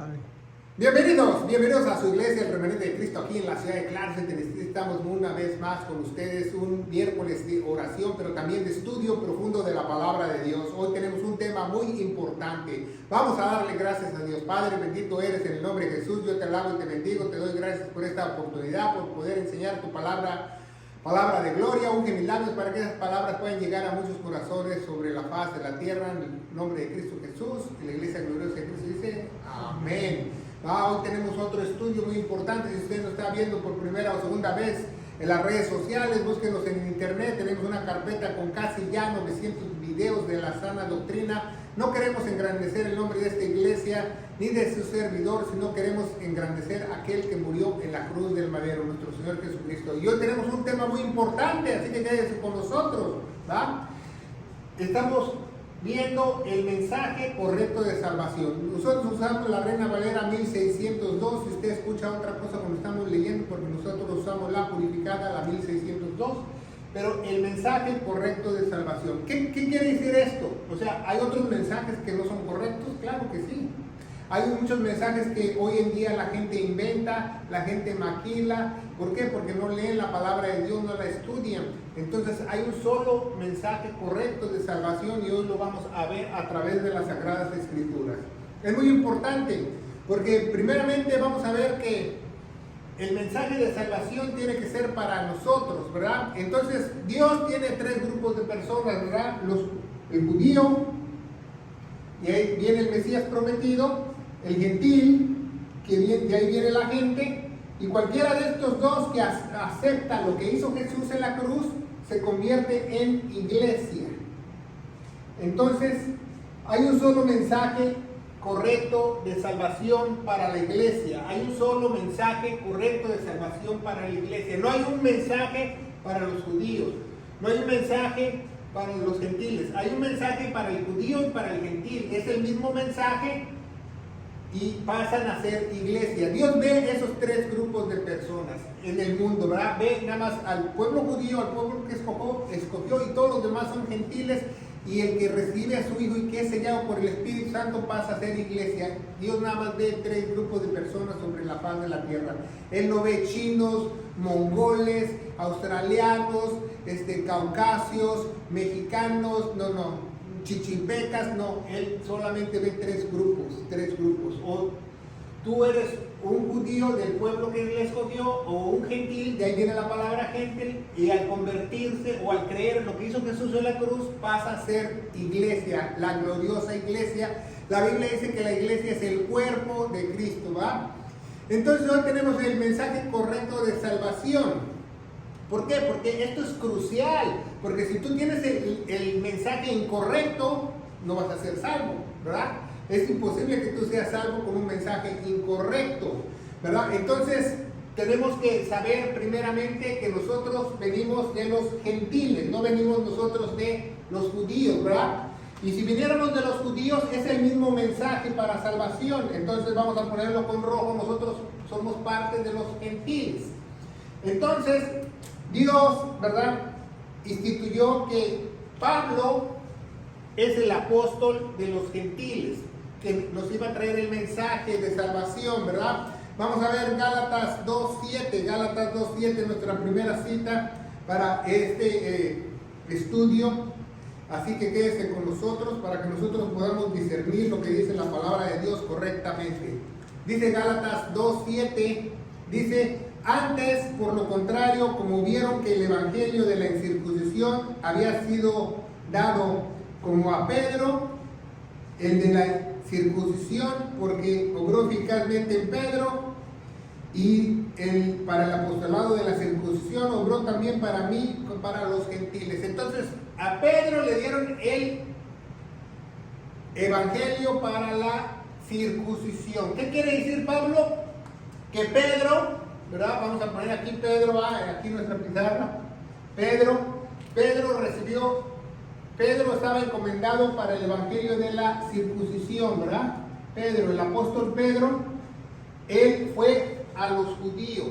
Dale. Bienvenidos a su iglesia, el Remanente de Cristo, aquí en la ciudad de Clarkson, Tennessee. Estamos una vez más con ustedes, un miércoles de oración, pero también de estudio profundo de la palabra de Dios. Hoy tenemos un tema muy importante. Vamos a darle gracias a Dios. Padre, bendito eres en el nombre de Jesús. Yo te alabo y te bendigo, te doy gracias por esta oportunidad, por poder enseñar tu palabra de gloria. Unge mis labios para que esas palabras puedan llegar a muchos corazones sobre la faz de la tierra, en el nombre de Cristo Jesús. Y la iglesia gloriosa de Cristo dice, amén. Hoy tenemos otro estudio muy importante. Si usted nos está viendo por primera o segunda vez en las redes sociales, búsquenos en internet. Tenemos una carpeta con casi ya 900 videos de la sana doctrina. No queremos engrandecer el nombre de esta iglesia ni de su servidor, sino queremos engrandecer a aquel que murió en la cruz del madero, nuestro Señor Jesucristo. Y hoy tenemos un tema muy importante, así que quédense con nosotros, ¿va? Estamos viendo el mensaje correcto de salvación. Nosotros usamos la Reina Valera 1602. Si usted escucha otra cosa cuando estamos leyendo, porque nosotros usamos la purificada, la 1602. Pero el mensaje correcto de salvación. ¿Qué quiere decir esto? O sea, ¿hay otros mensajes que no son correctos? Claro que sí. Hay muchos mensajes que hoy en día la gente inventa, la gente maquila. ¿Por qué? Porque no leen la palabra de Dios, no la estudian. Entonces hay un solo mensaje correcto de salvación y hoy lo vamos a ver a través de las Sagradas Escrituras. Es muy importante porque primeramente vamos a ver que el mensaje de salvación tiene que ser para nosotros, ¿verdad? Entonces Dios tiene tres grupos de personas, ¿verdad? El judío, y ahí viene el Mesías prometido, el gentil, que de ahí viene la gente, y cualquiera de estos dos que acepta lo que hizo Jesús en la cruz, se convierte en iglesia. Entonces, hay un solo mensaje correcto de salvación para la iglesia. Hay un solo mensaje correcto de salvación para la iglesia. No hay un mensaje para los judíos. No hay un mensaje para los gentiles. Hay un mensaje para el judío y para el gentil. Es el mismo mensaje y pasan a ser iglesia. Dios ve esos tres grupos de personas en el mundo, ¿verdad? Ve nada más al pueblo judío, al pueblo que escogió, y todos los demás son gentiles, y el que recibe a su hijo y que es sellado por el Espíritu Santo pasa a ser iglesia. Dios nada más ve tres grupos de personas sobre la faz de la tierra. Él no ve chinos, mongoles, australianos, caucasios, mexicanos, no. Chichipecas, no, él solamente ve tres grupos. O tú eres un judío del pueblo que él escogió, o un gentil, de ahí viene la palabra gentil, y al convertirse o al creer en lo que hizo Jesús en la cruz, pasa a ser iglesia, la gloriosa iglesia. La Biblia dice que la iglesia es el cuerpo de Cristo, ¿va? Entonces hoy tenemos el mensaje correcto de salvación. ¿Por qué? Porque esto es crucial, porque si tú tienes el mensaje incorrecto, no vas a ser salvo, ¿verdad? Es imposible que tú seas salvo con un mensaje incorrecto, ¿verdad? Entonces, tenemos que saber primeramente que nosotros venimos de los gentiles, no venimos nosotros de los judíos, ¿verdad? Y si viniéramos de los judíos, es el mismo mensaje para salvación. Entonces vamos a ponerlo con rojo, nosotros somos parte de los gentiles. Entonces, Dios, ¿verdad?, instituyó que Pablo es el apóstol de los gentiles, que nos iba a traer el mensaje de salvación, ¿verdad? Vamos a ver Gálatas 2:7, nuestra primera cita para este estudio. Así que quédese con nosotros para que nosotros podamos discernir lo que dice la palabra de Dios correctamente. Dice Gálatas 2:7, dice: antes, por lo contrario, como vieron que el evangelio de la incircuncisión había sido dado como a Pedro, el de la circuncisión, porque obró eficazmente en Pedro, y para el apostolado de la circuncisión obró también para mí, para los gentiles. Entonces, a Pedro le dieron el evangelio para la circuncisión. ¿Qué quiere decir, Pablo? Que Pedro, ¿verdad? Vamos a poner aquí Pedro, aquí nuestra pizarra. Pedro estaba encomendado para el evangelio de la circuncisión, ¿verdad? Pedro, el apóstol Pedro, él fue a los judíos,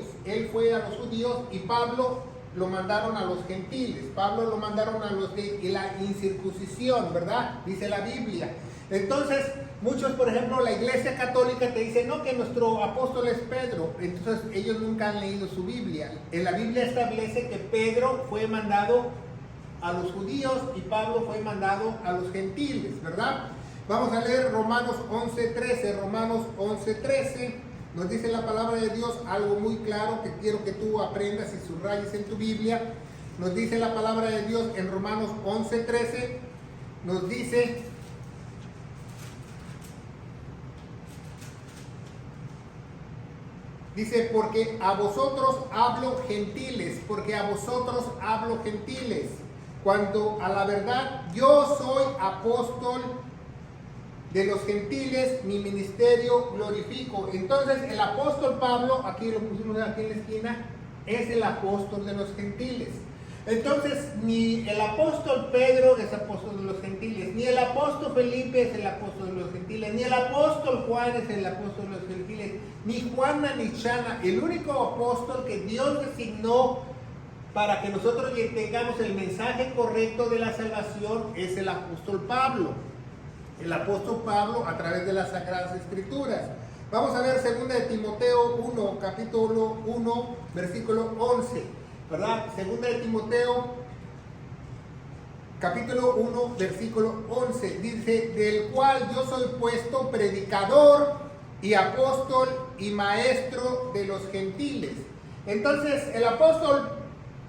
y Pablo lo mandaron a los gentiles. Pablo lo mandaron a los de la incircuncisión, ¿verdad? Dice la Biblia. Entonces, muchos, por ejemplo, la Iglesia Católica te dice, no, que nuestro apóstol es Pedro. Entonces ellos nunca han leído su Biblia. En la Biblia establece que Pedro fue mandado a los judíos y Pablo fue mandado a los gentiles, ¿verdad? Vamos a leer Romanos 11:13. Romanos 11:13 nos dice la palabra de Dios algo muy claro que quiero que tú aprendas y subrayes en tu Biblia. Nos dice la palabra de Dios en Romanos 11:13, nos dice: porque a vosotros hablo gentiles, cuando a la verdad yo soy apóstol de los gentiles, mi ministerio glorifico. Entonces el apóstol Pablo, aquí lo pusimos aquí en la esquina, es el apóstol de los gentiles. Entonces ni el apóstol Pedro es apóstol de los gentiles, ni el apóstol Felipe es el apóstol de los gentiles, ni el apóstol Juan es el apóstol de los gentiles, ni Juana ni Chana. El único apóstol que Dios designó para que nosotros tengamos el mensaje correcto de la salvación es el apóstol Pablo. El apóstol Pablo a través de las Sagradas Escrituras. Vamos a ver 2 de Timoteo 1, capítulo 1, versículo 11, ¿verdad? 2 de Timoteo, capítulo 1, versículo 11, dice: del cual yo soy puesto predicador y apóstol y maestro de los gentiles. Entonces el apóstol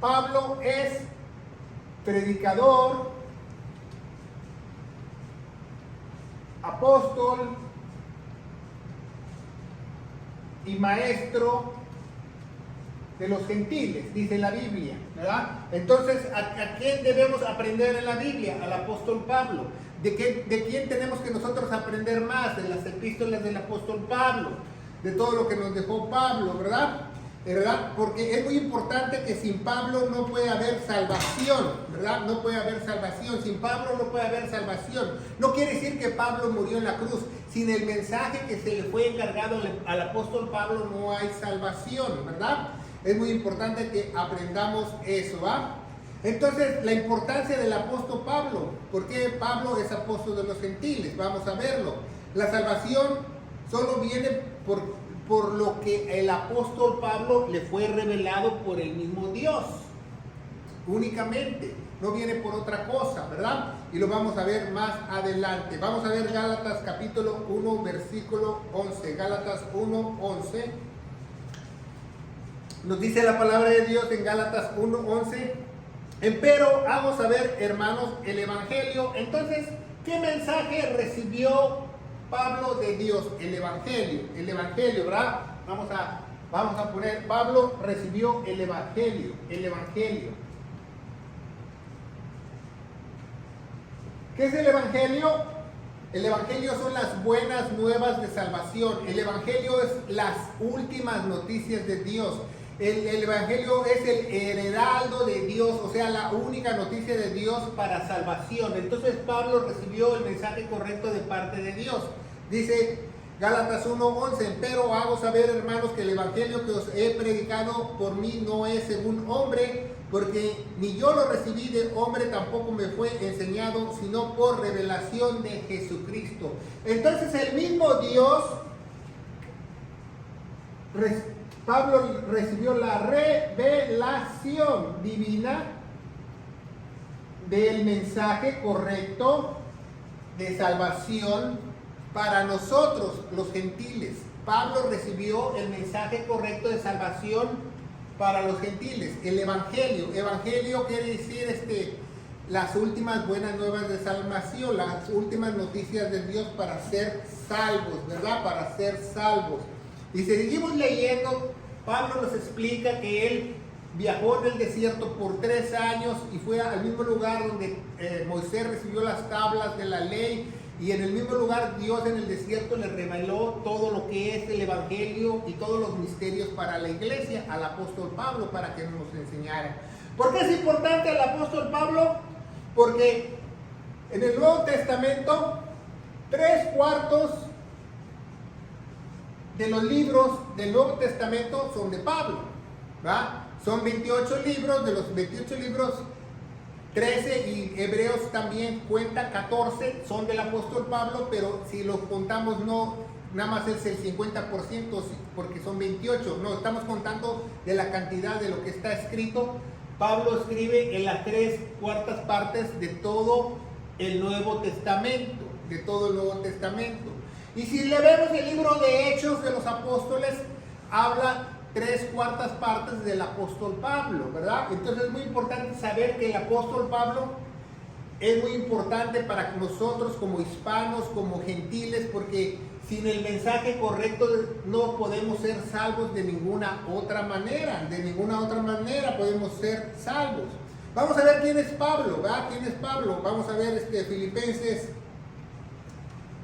Pablo es predicador, apóstol y maestro de los gentiles, dice la Biblia, ¿verdad? Entonces, ¿a quién debemos aprender en la Biblia? Al apóstol Pablo. ¿De quién tenemos que nosotros aprender más? De las epístolas del apóstol Pablo, de todo lo que nos dejó Pablo, ¿verdad? Porque es muy importante que sin Pablo no puede haber salvación, ¿verdad? No puede haber salvación. Sin Pablo no puede haber salvación. No quiere decir que Pablo murió en la cruz. Sin el mensaje que se le fue encargado al apóstol Pablo no hay salvación, ¿verdad? Es muy importante que aprendamos eso, ¿va? Entonces, la importancia del apóstol Pablo. ¿Por qué Pablo es apóstol de los gentiles? Vamos a verlo. La salvación solo viene por lo que el apóstol Pablo le fue revelado por el mismo Dios, únicamente, no viene por otra cosa, ¿verdad? Y lo vamos a ver más adelante. Vamos a ver Gálatas capítulo 1, versículo 11. Gálatas 1, 11. Nos dice la palabra de Dios en Gálatas 1, 11: empero hago saber, hermanos, el evangelio. Entonces, ¿qué mensaje recibió Pablo de Dios? El evangelio, ¿verdad? Vamos a poner, Pablo recibió el evangelio. ¿Qué es el evangelio? El evangelio son las buenas nuevas de salvación. El evangelio es las últimas noticias de Dios. El evangelio es el heraldo de Dios, o sea, la única noticia de Dios para salvación. Entonces Pablo recibió el mensaje correcto de parte de Dios. Dice Gálatas 1:11: pero hago saber, hermanos, que el evangelio que os he predicado por mí no es según hombre, porque ni yo lo recibí de hombre, tampoco me fue enseñado, sino por revelación de Jesucristo. Entonces el mismo Dios, Pablo recibió la revelación divina del mensaje correcto de salvación para nosotros, los gentiles. Pablo recibió el mensaje correcto de salvación para los gentiles, el evangelio. Evangelio quiere decir las últimas buenas nuevas de salvación, las últimas noticias de Dios para ser salvos, ¿verdad? Para ser salvos. Y si seguimos leyendo, Pablo nos explica que él viajó en el desierto por 3 años y fue al mismo lugar donde Moisés recibió las tablas de la ley, y en el mismo lugar Dios en el desierto le reveló todo lo que es el evangelio y todos los misterios para la iglesia, al apóstol Pablo, para que nos enseñara. ¿Por qué es importante el apóstol Pablo? Porque en el Nuevo Testamento 3/4 de los libros del Nuevo Testamento son de Pablo, ¿verdad? Son 28 libros. De los 28 libros, 13 y Hebreos también cuenta 14, son del apóstol Pablo, pero si los contamos no, nada más es el 50% porque son 28, no, estamos contando de la cantidad de lo que está escrito. Pablo escribe en las 3/4 partes de todo el Nuevo Testamento, de todo el Nuevo Testamento. Y si le vemos el libro de Hechos de los Apóstoles, habla 3/4 partes del apóstol Pablo, ¿verdad? Entonces es muy importante saber que el apóstol Pablo es muy importante para nosotros como hispanos, como gentiles, porque sin el mensaje correcto no podemos ser salvos de ninguna otra manera. De ninguna otra manera podemos ser salvos. Vamos a ver quién es Pablo, ¿verdad? ¿Quién es Pablo? Vamos a ver Filipenses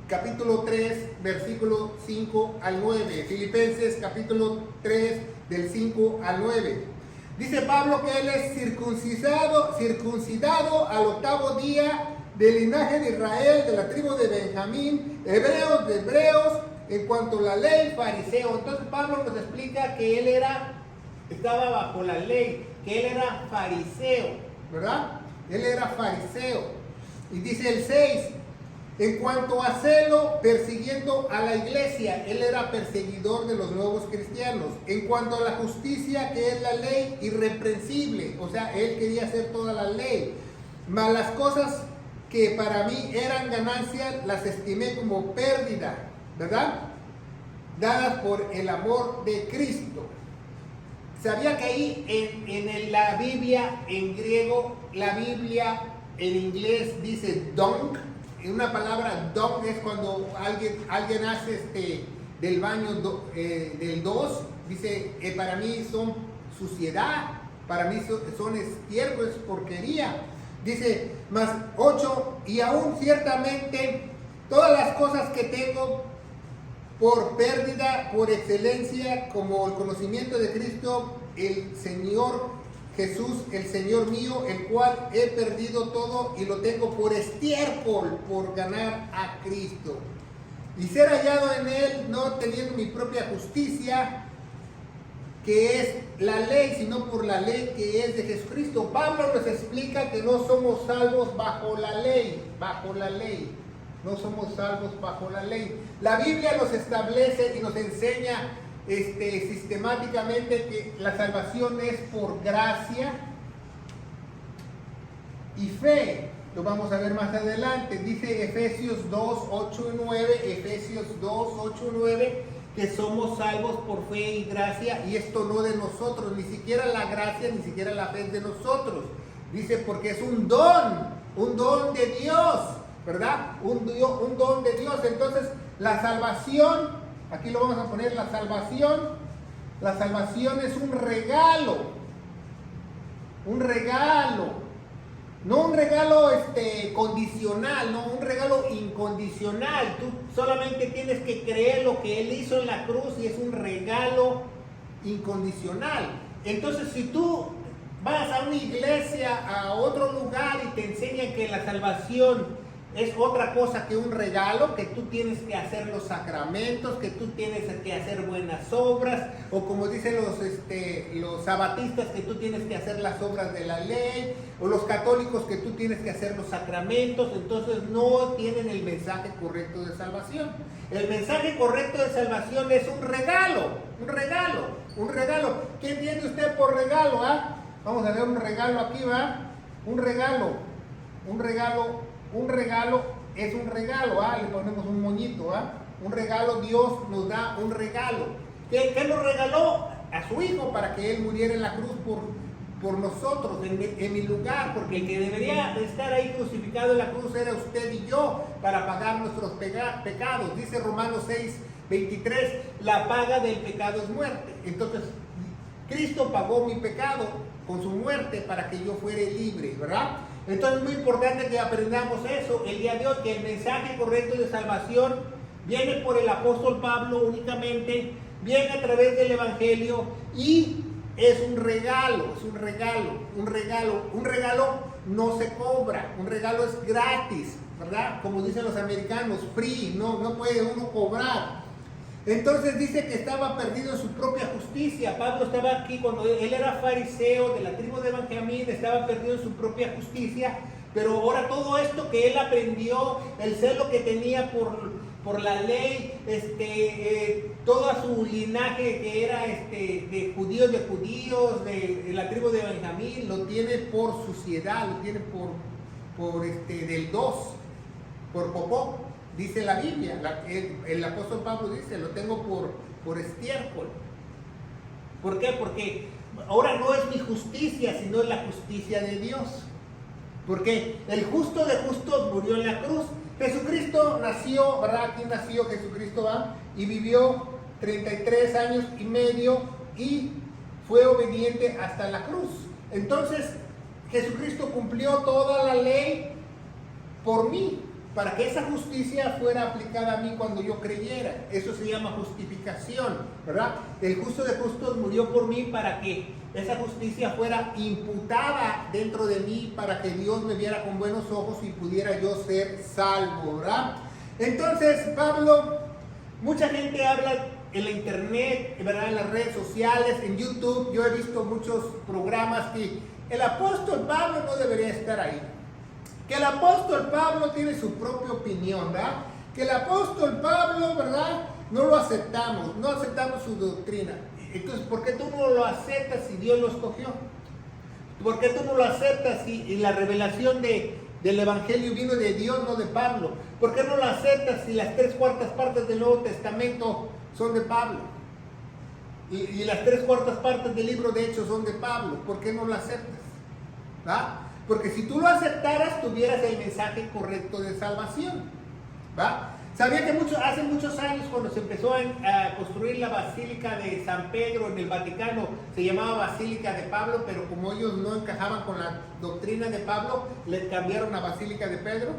capítulo 3, versículo 5 al 9. Filipenses capítulo 3, del 5 al 9. Dice Pablo que él es circuncidado al 8º día, del linaje de Israel, de la tribu de Benjamín, hebreos de hebreos, en cuanto a la ley, fariseo. Entonces Pablo nos explica que él estaba bajo la ley, que él era fariseo, ¿verdad? Él era fariseo. Y dice el 6, en cuanto a celo, persiguiendo a la iglesia, él era perseguidor de los nuevos cristianos. En cuanto a la justicia, que es la ley, irreprensible, o sea, él quería hacer toda la ley. Mas las cosas que para mí eran ganancias, las estimé como pérdida, ¿verdad? Dadas por el amor de Cristo. ¿Sabía que ahí en la Biblia, en griego, la Biblia en inglés dice dunk? Una palabra dunk es cuando alguien hace del baño del 2, dice, para mí son suciedad, para mí son estiércol, es porquería. Dice, más 8, y aún ciertamente todas las cosas que tengo por pérdida, por excelencia, como el conocimiento de Cristo, el Señor Jesús, el Señor mío, el cual he perdido todo y lo tengo por estiércol, por ganar a Cristo. Y ser hallado en Él, no teniendo mi propia justicia, que es la ley, sino por la ley que es de Jesucristo. Pablo nos explica que no somos salvos bajo la ley, no somos salvos bajo la ley. La Biblia nos establece y nos enseña sistemáticamente que la salvación es por gracia y fe. Lo vamos a ver más adelante. Dice Efesios 2, 8 y 9, Efesios 2, 8 y 9, que somos salvos por fe y gracia, y esto no de nosotros, ni siquiera la gracia, ni siquiera la fe es de nosotros. Dice, porque es un don de Dios, ¿verdad? Un don de Dios. Entonces, la salvación, aquí lo vamos a poner, la salvación es un regalo, no un regalo condicional, no un regalo incondicional. Tú solamente tienes que creer lo que Él hizo en la cruz y es un regalo incondicional. Entonces, si tú vas a una iglesia, a otro lugar y te enseñan que la salvación es otra cosa que un regalo, que tú tienes que hacer los sacramentos, que tú tienes que hacer buenas obras, o como dicen los sabatistas, que tú tienes que hacer las obras de la ley, o los católicos, que tú tienes que hacer los sacramentos, entonces no tienen el mensaje correcto de salvación. El mensaje correcto de salvación es un regalo. ¿Qué entiende usted por regalo? Vamos a ver un regalo aquí, ¿va? Un regalo es un regalo, le ponemos un moñito, un regalo, Dios nos da un regalo. ¿Qué nos regaló? A su Hijo, para que Él muriera en la cruz por nosotros, en mi lugar, porque el que debería estar ahí crucificado en la cruz era usted y yo, para pagar nuestros pecados. Dice Romanos 6, 23, la paga del pecado es muerte. Entonces, Cristo pagó mi pecado con su muerte para que yo fuera libre, ¿verdad? Entonces es muy importante que aprendamos eso el día de hoy, que el mensaje correcto de salvación viene por el apóstol Pablo únicamente, viene a través del Evangelio y es un regalo, un regalo no se cobra, un regalo es gratis, ¿verdad? Como dicen los americanos, free, no puede uno cobrar. Entonces dice que estaba perdido en su propia justicia. Pablo estaba aquí cuando él era fariseo de la tribu de Benjamín, estaba perdido en su propia justicia, pero ahora todo esto que él aprendió, el celo que tenía por la ley, todo su linaje que era de judíos, de la tribu de Benjamín, lo tiene por suciedad, lo tiene del dos, por popó. Dice la Biblia, el apóstol Pablo dice, lo tengo por estiércol. ¿Por qué? Porque ahora no es mi justicia, sino es la justicia de Dios. Porque el justo de justos murió en la cruz. Jesucristo nació, ¿verdad? Aquí nació Jesucristo, ¿va? Y vivió 33 años y medio y fue obediente hasta la cruz. Entonces, Jesucristo cumplió toda la ley por mí, para que esa justicia fuera aplicada a mí cuando yo creyera. Eso se llama justificación, ¿verdad? El justo de justos murió por mí para que esa justicia fuera imputada dentro de mí, para que Dios me viera con buenos ojos y pudiera yo ser salvo, ¿verdad? Entonces, Pablo, mucha gente habla en la internet, ¿verdad? En las redes sociales, en YouTube. Yo he visto muchos programas que el apóstol Pablo no debería estar ahí. Que el apóstol Pablo tiene su propia opinión, ¿verdad? Que el apóstol Pablo, ¿verdad? No lo aceptamos, no aceptamos su doctrina. Entonces, ¿por qué tú no lo aceptas si Dios lo escogió? ¿Por qué tú no lo aceptas si la revelación del Evangelio vino de Dios, no de Pablo? ¿Por qué no lo aceptas si las 3/4 partes del Nuevo Testamento son de Pablo? Y las 3/4 partes del libro de Hechos son de Pablo. ¿Por qué no lo aceptas? ¿Va? Porque si tú lo aceptaras, tuvieras el mensaje correcto de salvación. ¿Va? Sabía que hace muchos años, cuando se empezó a construir la Basílica de San Pedro en el Vaticano, se llamaba Basílica de Pablo, pero como ellos no encajaban con la doctrina de Pablo, le cambiaron a Basílica de Pedro.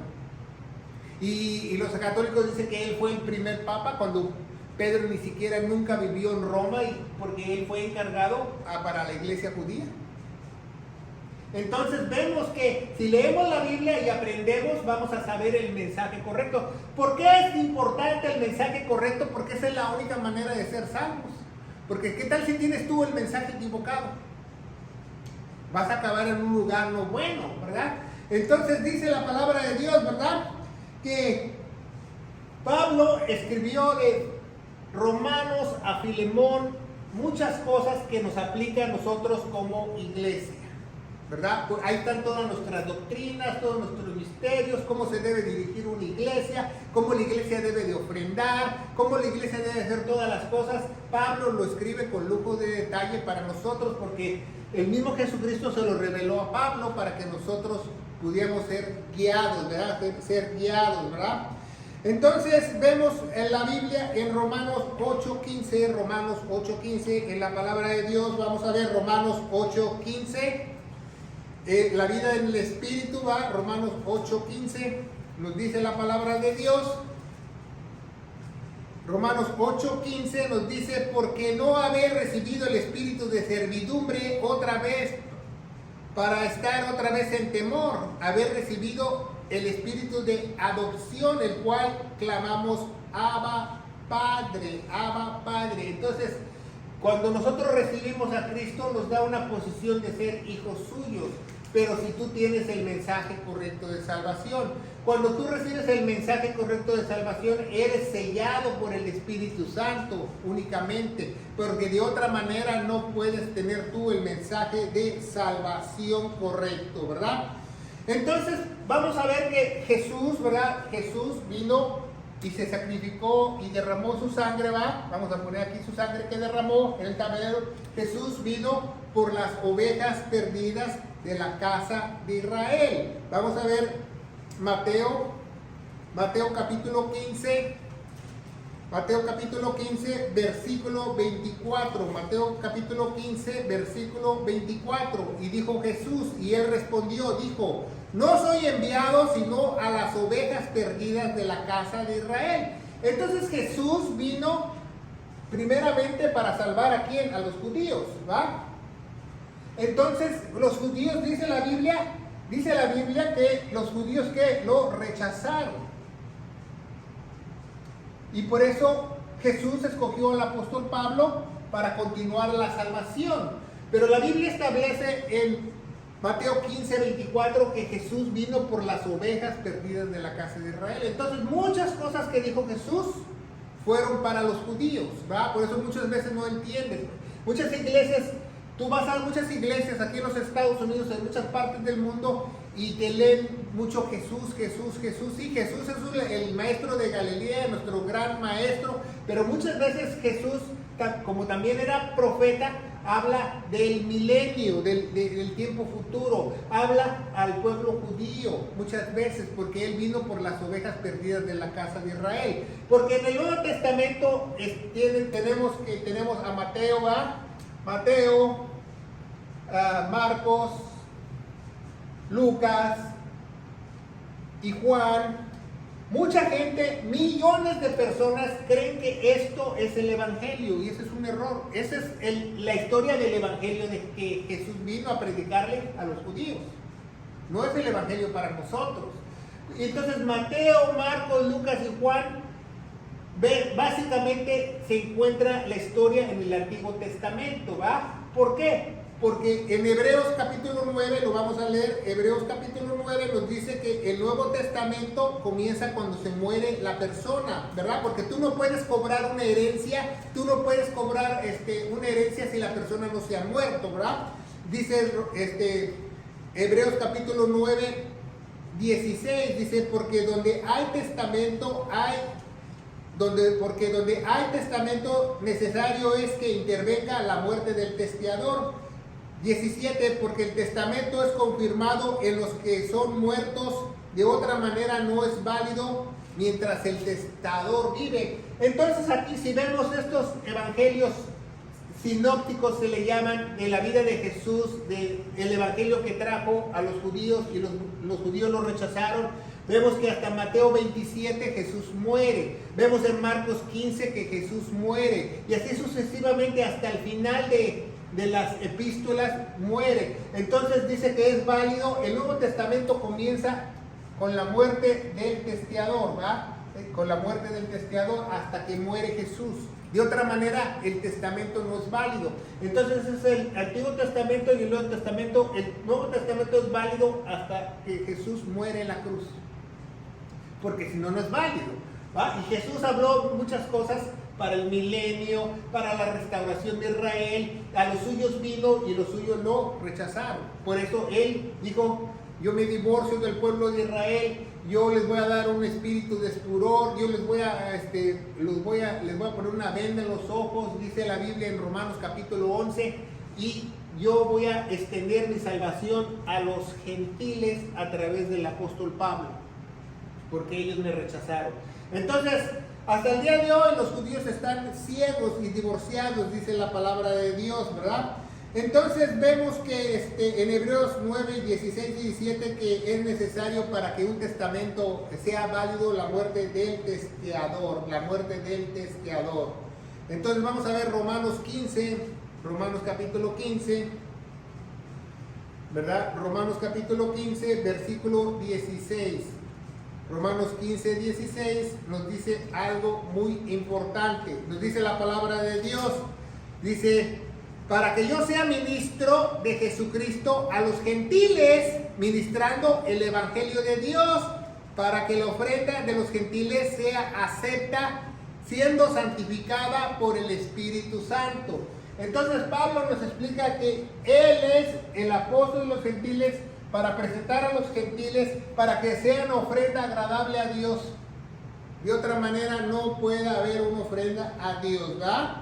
Y los católicos dicen que él fue el primer papa, cuando Pedro ni siquiera nunca vivió en Roma, porque él fue encargado para la iglesia judía. Entonces vemos que si leemos la Biblia y aprendemos, vamos a saber el mensaje correcto. ¿Por qué es importante el mensaje correcto? Porque esa es la única manera de ser salvos. Porque ¿qué tal si tienes tú el mensaje equivocado? Vas a acabar en un lugar no bueno, ¿verdad? Entonces dice la palabra de Dios, ¿verdad? Que Pablo escribió de Romanos a Filemón muchas cosas que nos aplican a nosotros como iglesia, ¿verdad? Ahí están todas nuestras doctrinas, todos nuestros misterios, cómo se debe dirigir una iglesia, cómo la iglesia debe de ofrendar, cómo la iglesia debe hacer todas las cosas. Pablo lo escribe con lujo de detalle para nosotros, porque el mismo Jesucristo se lo reveló a Pablo para que nosotros pudiéramos ser guiados, ¿verdad? Ser guiados, ¿verdad? Entonces vemos en la Biblia, en Romanos 8:15, Romanos 8:15, en la palabra de Dios, vamos a ver Romanos 8:15. La vida en el Espíritu, va, Romanos 8:15, nos dice la palabra de Dios. Romanos 8:15 nos dice: porque no haber recibido el espíritu de servidumbre otra vez, para estar otra vez en temor, haber recibido el espíritu de adopción, el cual clamamos Abba Padre, Abba Padre. Entonces, cuando nosotros recibimos a Cristo, nos da una posición de ser hijos suyos. Pero si tú tienes el mensaje correcto de salvación, cuando tú recibes el mensaje correcto de salvación, eres sellado por el Espíritu Santo únicamente, porque de otra manera no puedes tener tú el mensaje de salvación correcto, ¿verdad? Entonces vamos a ver que Jesús, ¿verdad? Jesús vino y se sacrificó y derramó su sangre, ¿va? Vamos a poner aquí su sangre que derramó en el tabernáculo. Jesús vino por las ovejas perdidas de la casa de Israel. Vamos a ver Mateo capítulo 15, Mateo capítulo 15, versículo 24. Mateo capítulo 15, versículo 24. Y dijo Jesús, y él respondió, dijo: no soy enviado sino a las ovejas perdidas de la casa de Israel. Entonces Jesús vino primeramente para salvar a quién, a los judíos, ¿va? Entonces los judíos, dice la Biblia que los judíos que lo rechazaron. Y por eso Jesús escogió al apóstol Pablo para continuar la salvación. Pero la Biblia establece en Mateo 15:24 que Jesús vino por las ovejas perdidas de la casa de Israel. Entonces muchas cosas que dijo Jesús fueron para los judíos, ¿va? Por eso muchas veces no entiendes. Muchas iglesias, tú vas a muchas iglesias aquí en los Estados Unidos, en muchas partes del mundo, y te leen mucho Jesús, Jesús, Jesús. Sí, Jesús es el maestro de Galilea, nuestro gran maestro, pero muchas veces Jesús, como también era profeta, habla del milenio, del tiempo futuro, habla al pueblo judío muchas veces, porque él vino por las ovejas perdidas de la casa de Israel. Porque en el Nuevo Testamento tenemos a Mateo, ¿va? Mateo, Marcos, Lucas y Juan. Mucha gente, millones de personas creen que esto es el Evangelio, y ese es un error. Esa es la historia del Evangelio, de que Jesús vino a predicarle a los judíos. No es el Evangelio para nosotros. Entonces Mateo, Marcos, Lucas y Juan, básicamente se encuentra la historia en el Antiguo Testamento, ¿va? ¿Por qué? Porque en Hebreos capítulo 9, lo vamos a leer, Hebreos capítulo 9 nos dice que el Nuevo Testamento comienza cuando se muere la persona, ¿verdad? Porque tú no puedes cobrar una herencia, una herencia si la persona no se ha muerto, ¿verdad? Dice Hebreos capítulo 9, 16, dice, porque donde hay testamento necesario es que intervenga la muerte del testador. 17, porque el testamento es confirmado en los que son muertos, de otra manera no es válido mientras el testador vive. Entonces aquí, si vemos estos evangelios sinópticos, se le llaman, de la vida de Jesús, el evangelio que trajo a los judíos, y los judíos lo rechazaron. Vemos que hasta Mateo 27 Jesús muere. Vemos en Marcos 15 que Jesús muere, y así sucesivamente hasta el final de las epístolas muere. Entonces dice que es válido. El Nuevo Testamento comienza con la muerte del testador, ¿va? Con la muerte del testador hasta que muere Jesús. De otra manera, el testamento no es válido. Entonces es el Antiguo Testamento y el Nuevo Testamento. El Nuevo Testamento es válido hasta que Jesús muere en la cruz, porque si no, no es válido, ¿va? Y Jesús habló muchas cosas para el milenio, para la restauración de Israel. A los suyos vino y los suyos lo rechazaron. Por eso él dijo: yo me divorcio del pueblo de Israel, yo les voy a dar un espíritu de furor, yo les voy a poner una venda en los ojos, dice la Biblia en Romanos capítulo 11, y yo voy a extender mi salvación a los gentiles a través del apóstol Pablo, porque ellos me rechazaron. Entonces, hasta el día de hoy los judíos están ciegos y divorciados, dice la palabra de Dios, ¿verdad? Entonces vemos que en Hebreos 9, 16 y 17 que es necesario para que un testamento sea válido la muerte del testador, Entonces vamos a ver Romanos capítulo 15, ¿verdad? Romanos capítulo 15, versículo 16. Romanos 15, 16 nos dice algo muy importante. Nos dice la palabra de Dios. Dice: para que yo sea ministro de Jesucristo a los gentiles, ministrando el evangelio de Dios, para que la ofrenda de los gentiles sea acepta, siendo santificada por el Espíritu Santo. Entonces Pablo nos explica que él es el apóstol de los gentiles, para presentar a los gentiles, para que sean ofrenda agradable a Dios. De otra manera no puede haber una ofrenda a Dios, ¿verdad?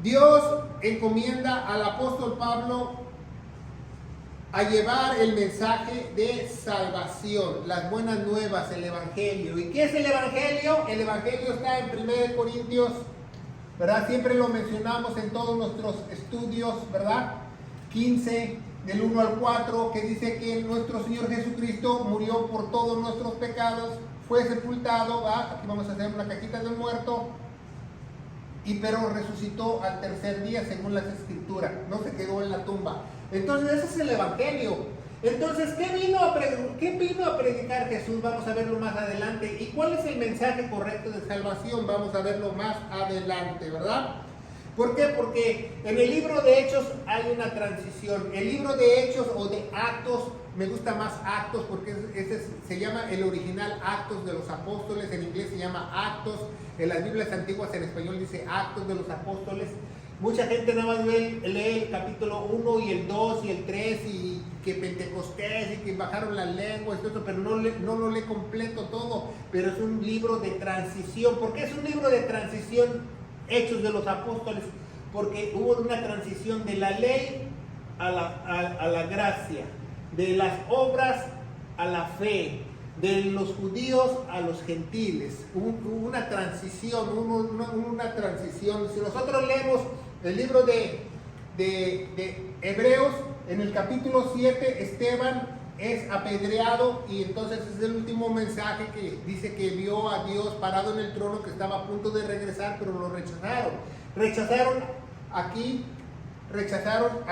Dios encomienda al apóstol Pablo a llevar el mensaje de salvación, las buenas nuevas, el evangelio. ¿Y qué es el evangelio? El evangelio está en 1 Corintios, ¿verdad? Siempre lo mencionamos en todos nuestros estudios, ¿verdad? 15, del 1 al 4, que dice que nuestro Señor Jesucristo murió por todos nuestros pecados, fue sepultado, ¿va? Aquí vamos a hacer una cajita de muerto, pero resucitó al tercer día según las escrituras, no se quedó en la tumba. Entonces ese es el evangelio. Entonces, ¿qué vino a predicar Jesús? Vamos a verlo más adelante. ¿Y cuál es el mensaje correcto de salvación? Vamos a verlo más adelante, ¿verdad? ¿Por qué? Porque en el libro de Hechos hay una transición. El libro de Hechos o de Actos, me gusta más Actos porque ese se llama el original Actos de los Apóstoles. En inglés se llama Actos. En las Biblias antiguas en español dice Actos de los Apóstoles. Mucha gente nada más lee el capítulo 1 y el 2 y el 3 y que Pentecostés y que bajaron las lenguas y todo eso, pero no lo lee completo todo. Pero es un libro de transición. ¿Por qué es un libro de transición? Hechos de los Apóstoles, porque hubo una transición de la ley a la gracia, de las obras a la fe, de los judíos a los gentiles. Hubo una transición, una transición. Si nosotros leemos el libro de Hebreos, en el capítulo 7, Esteban es apedreado y entonces es el último mensaje que dice que vio a Dios parado en el trono, que estaba a punto de regresar, pero lo rechazaron. Rechazaron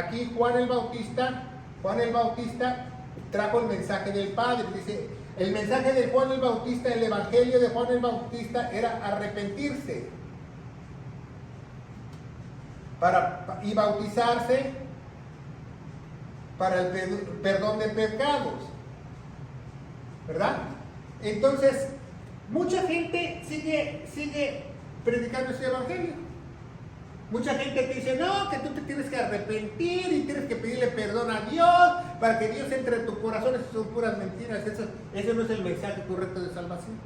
aquí Juan el Bautista. Juan el Bautista trajo el mensaje del Padre. Dice, el mensaje de Juan el Bautista, el evangelio de Juan el Bautista era arrepentirse y bautizarse para el perdón de pecados, ¿verdad? Entonces, mucha gente sigue predicando ese evangelio. Mucha gente te dice, no, que tú te tienes que arrepentir y tienes que pedirle perdón a Dios para que Dios entre en tu corazón. Esas son puras mentiras. Ese no es el mensaje correcto de salvación.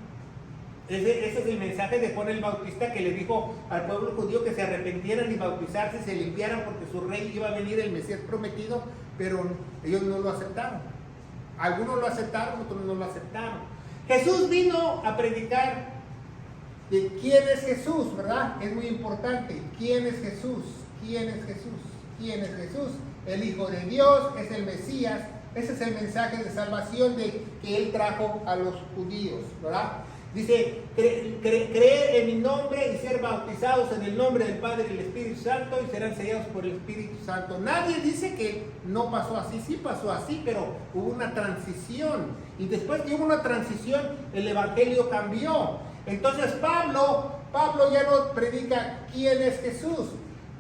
Ese es el mensaje de Juan el Bautista, que le dijo al pueblo judío que se arrepintieran y bautizarse, se limpiaran porque su rey iba a venir, el Mesías prometido, pero ellos no lo aceptaron. Algunos lo aceptaron, otros no lo aceptaron. Jesús vino a predicar de quién es Jesús, ¿verdad? Es muy importante. ¿Quién es Jesús? ¿Quién es Jesús? ¿Quién es Jesús? El Hijo de Dios, es el Mesías. Ese es el mensaje de salvación que Él trajo a los judíos, ¿verdad? Dice, creer en mi nombre y ser bautizados en el nombre del Padre y del Espíritu Santo y serán sellados por el Espíritu Santo. Nadie dice que no pasó así, sí pasó así, pero hubo una transición. Y después que hubo una transición, el Evangelio cambió. Entonces Pablo ya no predica quién es Jesús.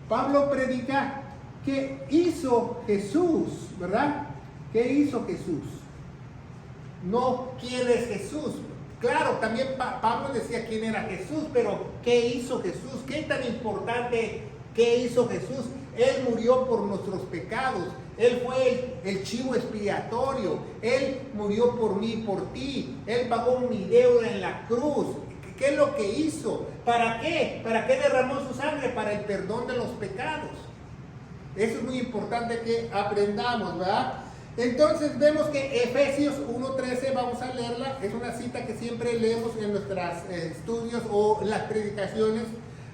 Pablo predica qué hizo Jesús, ¿verdad? ¿Qué hizo Jesús? No quién es Jesús. Claro, también Pablo decía quién era Jesús, pero ¿qué hizo Jesús? ¿Qué tan importante qué hizo Jesús? Él murió por nuestros pecados. Él fue el chivo expiatorio. Él murió por mí y por ti. Él pagó mi deuda en la cruz. ¿Qué es lo que hizo? ¿Para qué? ¿Para qué derramó su sangre? Para el perdón de los pecados. Eso es muy importante que aprendamos, ¿verdad? Entonces vemos que Efesios 1:13, vamos a leerla, es una cita que siempre leemos en nuestros estudios o en las predicaciones,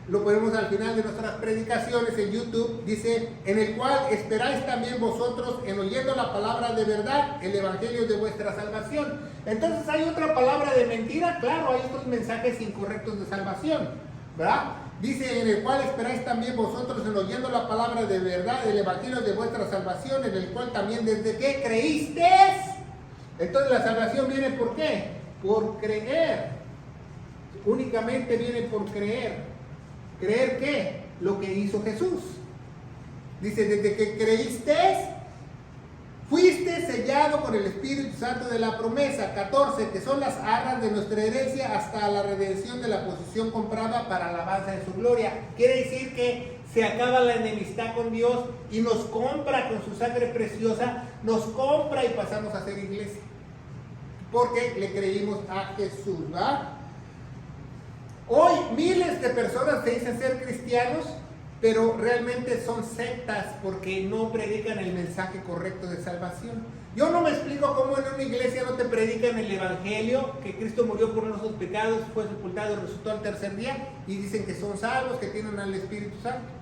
lo ponemos al final de nuestras predicaciones en YouTube, dice, en el cual esperáis también vosotros en oyendo la palabra de verdad, el evangelio de vuestra salvación. Entonces hay otra palabra de mentira, claro, hay otros mensajes incorrectos de salvación, ¿verdad? Dice, en el cual esperáis también vosotros en oyendo la palabra de verdad, el evangelio de vuestra salvación, en el cual también desde que creísteis. Entonces la salvación viene ¿por qué? Por creer. Únicamente viene por creer. ¿Creer qué? Lo que hizo Jesús. Dice, desde que creísteis, fuiste sellado con el Espíritu Santo de la promesa. 14, que son las arras de nuestra herencia hasta la redención de la posesión comprada para alabanza de su gloria. Quiere decir que se acaba la enemistad con Dios y nos compra con su sangre preciosa, nos compra y pasamos a ser iglesia. Porque le creímos a Jesús, ¿verdad? Hoy miles de personas se dicen ser cristianos, pero realmente son sectas porque no predican el mensaje correcto de salvación. Yo no me explico cómo en una iglesia no te predican el evangelio, que Cristo murió por nuestros pecados, fue sepultado y resucitó al tercer día, y dicen que son salvos, que tienen al Espíritu Santo.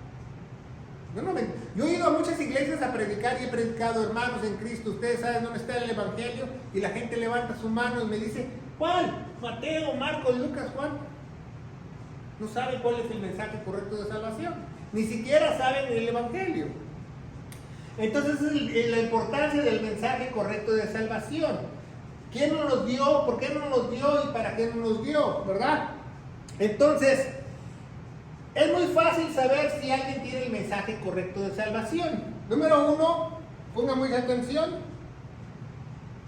Yo he ido a muchas iglesias a predicar y he predicado, hermanos en Cristo, ustedes saben dónde está el evangelio, y la gente levanta su mano y me dice, ¿cuál? Mateo, Marcos, Lucas, Juan. No saben cuál es el mensaje correcto de salvación. Ni siquiera saben el evangelio. Entonces es la importancia del mensaje correcto de salvación. ¿Quién nos los dio? ¿Por qué no nos dio? ¿Y para qué no nos dio? ¿Verdad? Entonces, es muy fácil saber si alguien tiene el mensaje correcto de salvación. Número uno, ponga mucha atención.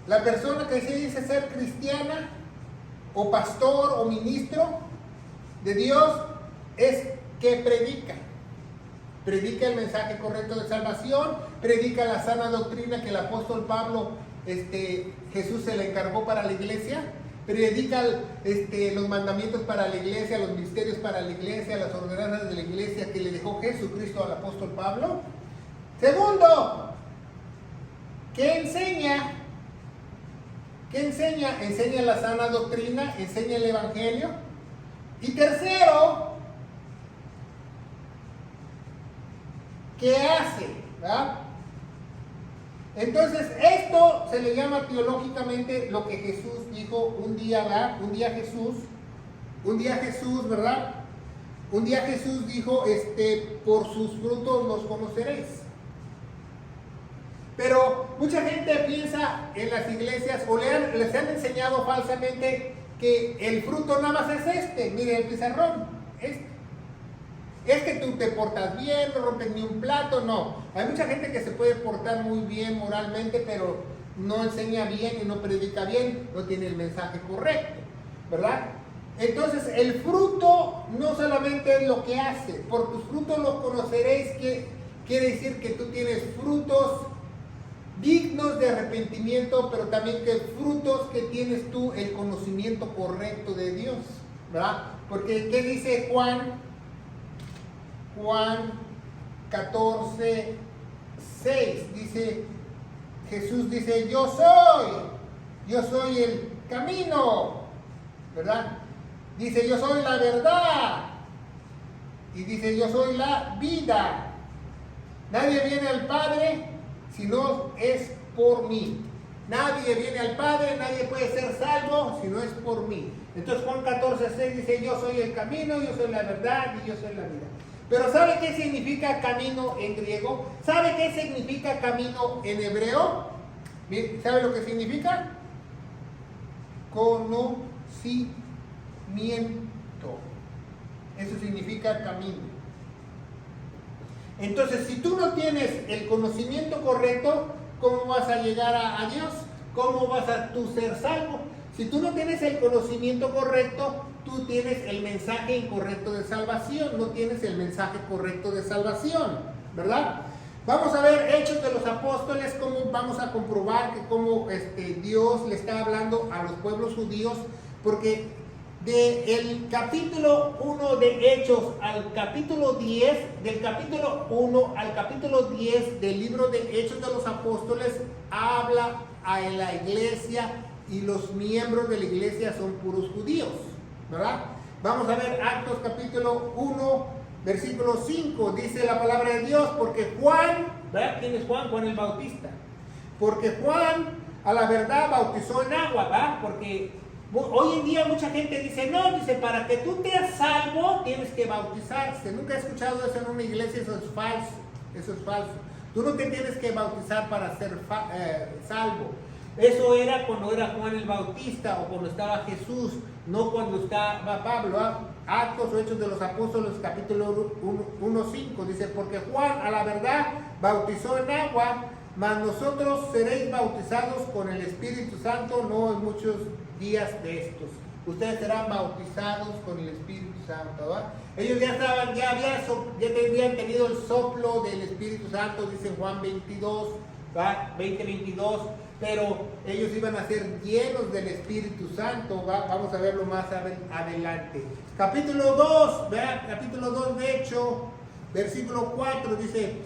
La persona que se dice ser cristiana, o pastor, o ministro de Dios, es que predica. Predica el mensaje correcto de salvación, predica la sana doctrina que el apóstol Pablo, Jesús se le encargó para la iglesia, predica los mandamientos para la iglesia, los misterios para la iglesia, las ordenanzas de la iglesia que le dejó Jesucristo al apóstol Pablo. Segundo, ¿qué enseña? ¿Qué enseña? Enseña la sana doctrina, enseña el evangelio. Y tercero, ¿qué hace? ¿Verdad? Entonces, esto se le llama teológicamente lo que Jesús dijo un día, ¿verdad? Un día Jesús, ¿verdad? Un día Jesús dijo, por sus frutos los conoceréis. Pero mucha gente piensa en las iglesias, o les han enseñado falsamente que el fruto nada más es mire el pizarrón, es que tú te portas bien, no rompes ni un plato, no. Hay mucha gente que se puede portar muy bien moralmente, pero no enseña bien y no predica bien, no tiene el mensaje correcto, ¿verdad? Entonces, el fruto no solamente es lo que hace, por tus frutos los conoceréis, que quiere decir que tú tienes frutos dignos de arrepentimiento, pero también que frutos que tienes tú el conocimiento correcto de Dios, ¿verdad? Porque, ¿qué dice Juan 14, 6? Dice, Jesús dice, yo soy el camino, ¿verdad? Dice, yo soy la verdad, y dice, yo soy la vida. Nadie viene al Padre si no es por mí. Nadie viene al Padre, nadie puede ser salvo si no es por mí. Entonces Juan 14, 6 dice, yo soy el camino, yo soy la verdad y yo soy la vida. Pero ¿sabe qué significa camino en griego? ¿Sabe qué significa camino en hebreo? ¿Sabe lo que significa? Conocimiento. Eso significa camino. Entonces, si tú no tienes el conocimiento correcto, ¿cómo vas a llegar a Dios? ¿Cómo vas a tú ser salvo? Si tú no tienes el conocimiento correcto, tú tienes el mensaje incorrecto de salvación, no tienes el mensaje correcto de salvación, ¿verdad? Vamos a ver Hechos de los Apóstoles, cómo vamos a comprobar que cómo Dios le está hablando a los pueblos judíos, porque del capítulo 1 de Hechos al capítulo 10, del capítulo 1 al capítulo 10 del libro de Hechos de los Apóstoles, habla a la iglesia y los miembros de la iglesia son puros judíos, ¿verdad? Vamos a ver Actos capítulo 1, versículo 5, dice la palabra de Dios, porque Juan, ¿verdad? ¿Quién es Juan? Juan el Bautista. Porque Juan a la verdad bautizó en agua, ¿verdad? Porque hoy en día mucha gente dice, no, dice, para que tú te salvo tienes que bautizarse. Nunca he escuchado eso en una iglesia, eso es falso, eso es falso. Tú no te tienes que bautizar para ser salvo. Eso era cuando era Juan el Bautista o cuando estaba Jesús, no cuando estaba Pablo. Actos o Hechos de los Apóstoles, capítulo 1:5, dice, porque Juan a la verdad bautizó en agua, mas nosotros seréis bautizados con el Espíritu Santo, no en muchos días de estos. Ustedes serán bautizados con el Espíritu Santo, ¿verdad? Ellos ya estaban, ya habían tenido el soplo del Espíritu Santo, dice Juan 22, ¿verdad? 20:22, pero ellos iban a ser llenos del Espíritu Santo, ¿verdad? Vamos a verlo más adelante. Capítulo 2, ¿verdad? Capítulo 2 de Hecho, versículo 4, dice,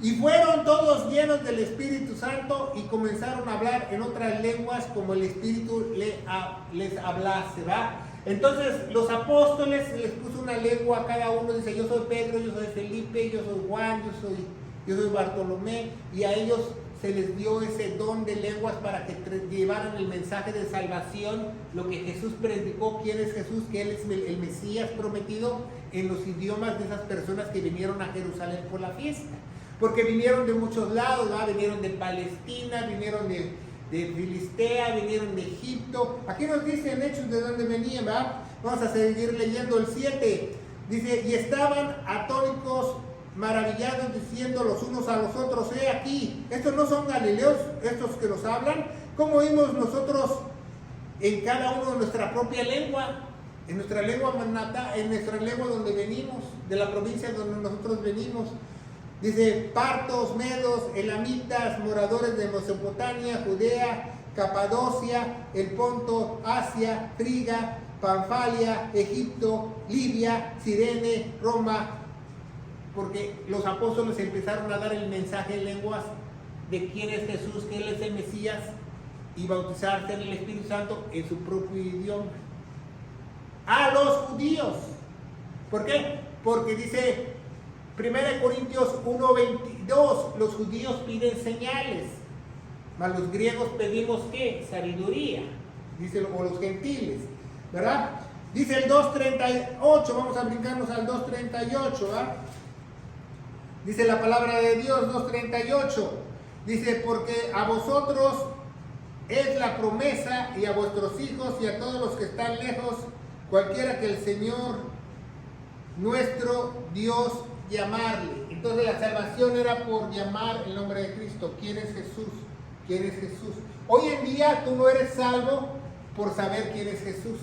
y fueron todos llenos del Espíritu Santo y comenzaron a hablar en otras lenguas como el Espíritu les hablase, ¿verdad? Entonces los apóstoles les puso una lengua a cada uno, dice, yo soy Pedro, yo soy Felipe, yo soy Juan, yo soy Bartolomé, y a ellos se les dio ese don de lenguas para que llevaran el mensaje de salvación, lo que Jesús predicó, quién es Jesús, que Él es el Mesías prometido, en los idiomas de esas personas que vinieron a Jerusalén por la fiesta. porque vinieron de muchos lados, ¿verdad? Vinieron de Palestina, vinieron de Filistea, vinieron de Egipto. Aquí nos dice en Hechos de dónde venían, ¿verdad? Vamos a seguir leyendo el 7. Dice, y estaban atónitos, maravillados, diciendo los unos a los otros, aquí, estos no son galileos, estos que nos hablan, ¿cómo oímos nosotros en cada uno de nuestra propia lengua? En nuestra lengua manata, en nuestra lengua donde venimos, de la provincia donde nosotros venimos. Dice, partos, medos, elamitas, moradores de Mesopotamia, Judea, Capadocia, el Ponto, Asia, Friga, Panfalia, Egipto, Libia, Cirene, Roma, porque los apóstoles empezaron a dar el mensaje en lenguas de quién es Jesús, que Él es el Mesías, y bautizarse en el Espíritu Santo en su propio idioma. A los judíos. ¿Por qué? Porque dice 1 Corintios 1:22, los judíos piden señales, mas los griegos pedimos ¿qué? Sabiduría, dice, o los gentiles, ¿verdad? Dice el 2:38, vamos a brincarnos al 2:38, ¿verdad? Dice la palabra de Dios, 2:38, dice, porque a vosotros es la promesa, y a vuestros hijos y a todos los que están lejos, cualquiera que el Señor nuestro Dios llamarle. Entonces la salvación era por llamar el nombre de Cristo. ¿Quién es Jesús? ¿Quién es Jesús? Hoy en día tú no eres salvo por saber quién es Jesús.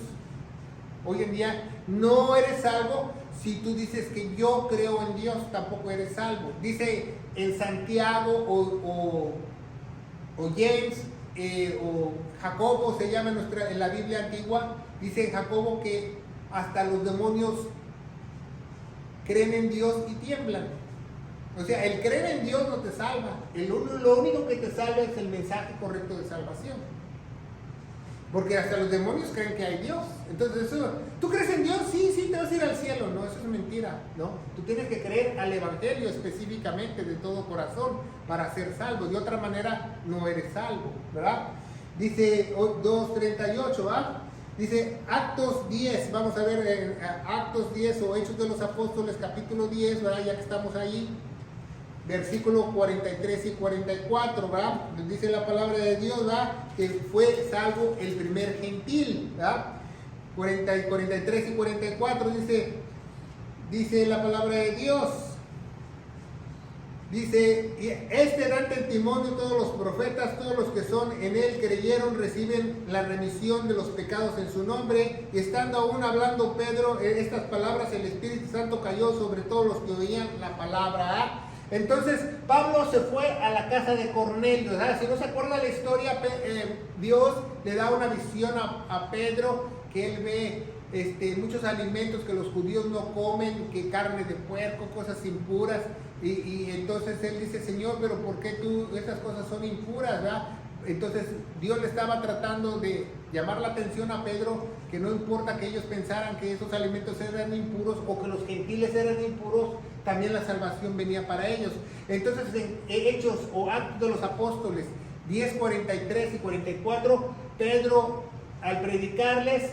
Hoy en día no eres salvo si tú dices que yo creo en Dios, tampoco eres salvo. Dice en Santiago o James o Jacobo, se llama en la Biblia antigua, dice en Jacobo que hasta los demonios creen en Dios y tiemblan. O sea, el creer en Dios no te salva. Lo único que te salva es el mensaje correcto de salvación. Porque hasta los demonios creen que hay Dios. Entonces, ¿tú crees en Dios? Sí, te vas a ir al cielo. No, eso es mentira, ¿no? Tú tienes que creer al Evangelio específicamente de todo corazón para ser salvo. De otra manera, no eres salvo, ¿verdad? Dice 2:38, ¿verdad? Dice Actos 10, vamos a ver Actos 10 o Hechos de los Apóstoles, capítulo 10, ¿verdad? Ya que estamos ahí, versículos 43 y 44, ¿verdad? Dice la palabra de Dios, ¿verdad? Que fue salvo el primer gentil, ¿verdad? 43 y 44 dice la palabra de Dios. Dice, este dan testimonio todos los profetas, todos los que son en él creyeron, reciben la remisión de los pecados en su nombre. Y estando aún hablando Pedro estas palabras, el Espíritu Santo cayó sobre todos los que oían la palabra. Entonces Pablo se fue a la casa de Cornelio, ¿verdad? Si no se acuerda la historia, Dios le da una visión a Pedro, que él ve muchos alimentos que los judíos no comen, que carne de puerco, cosas impuras, y entonces él dice, Señor, pero ¿por qué estas cosas son impuras, ¿verdad? Entonces Dios le estaba tratando de llamar la atención a Pedro, que no importa que ellos pensaran que esos alimentos eran impuros o que los gentiles eran impuros, también la salvación venía para ellos. Entonces en Hechos o Actos de los Apóstoles 10, 43 y 44, Pedro al predicarles,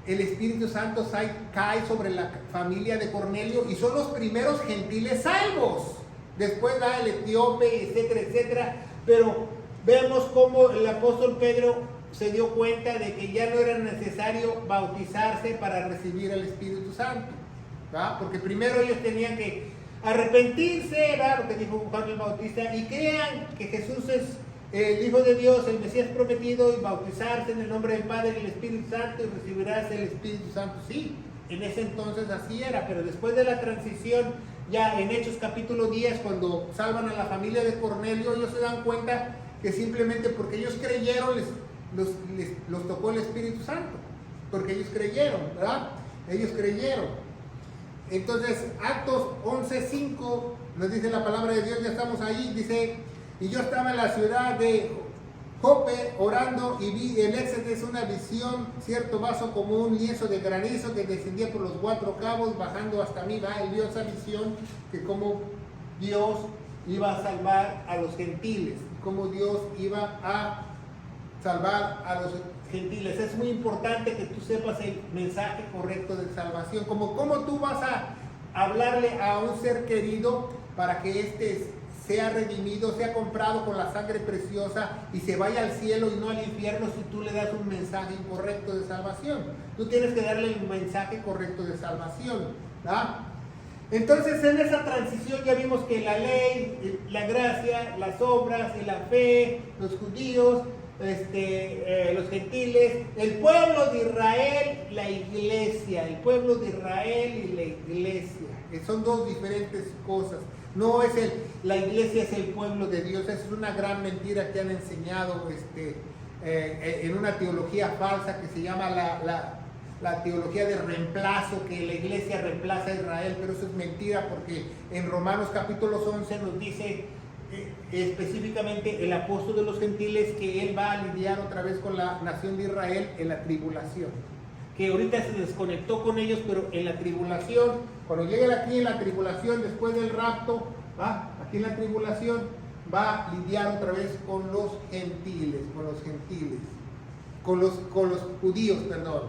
el Espíritu Santo cae sobre la familia de Cornelio y son los primeros gentiles salvos. Después da el etíope, etcétera, etcétera. Pero vemos cómo el apóstol Pedro se dio cuenta de que ya no era necesario bautizarse para recibir el Espíritu Santo, ¿verdad? Porque primero ellos tenían que arrepentirse, ¿verdad? Lo que dijo Juan el Bautista, y crean que Jesús es el Hijo de Dios, el Mesías prometido, y bautizarse en el nombre del Padre y el Espíritu Santo, y recibirás el Espíritu Santo. Sí, en ese entonces así era, pero después de la transición, ya en Hechos capítulo 10, cuando salvan a la familia de Cornelio, ellos se dan cuenta que simplemente porque ellos creyeron, los tocó el Espíritu Santo, porque ellos creyeron, ¿verdad? Ellos creyeron. Entonces, Actos 11:5, nos dice la palabra de Dios, ya estamos ahí, dice, y yo estaba en la ciudad de Jope orando y vi en Éxodo una visión, cierto vaso como un lienzo de granizo que descendía por los 4 cabos bajando hasta mí. Él vio esa visión, que como Dios iba a salvar a los gentiles, como Dios iba a salvar a los gentiles. Es muy importante que tú sepas el mensaje correcto de salvación, como tú vas a hablarle a un ser querido para que éste sea redimido, sea comprado con la sangre preciosa y se vaya al cielo y no al infierno si tú le das un mensaje incorrecto de salvación. Tú tienes que darle el mensaje correcto de salvación, ¿verdad? Entonces, en esa transición ya vimos que la ley, la gracia, las obras y la fe, los judíos, los gentiles, el pueblo de Israel, la iglesia, el pueblo de Israel y la iglesia, son dos diferentes cosas. No es la iglesia es el pueblo de Dios. Esa es una gran mentira que han enseñado en una teología falsa que se llama la teología de reemplazo, que la iglesia reemplaza a Israel, pero eso es mentira, porque en Romanos capítulo 11 nos dice específicamente el apóstol de los gentiles que él va a lidiar otra vez con la nación de Israel en la tribulación, que ahorita se desconectó con ellos, pero en la tribulación, cuando llegue aquí en la tribulación, después del rapto, aquí en la tribulación, va a lidiar otra vez con los gentiles, con los judíos, perdón.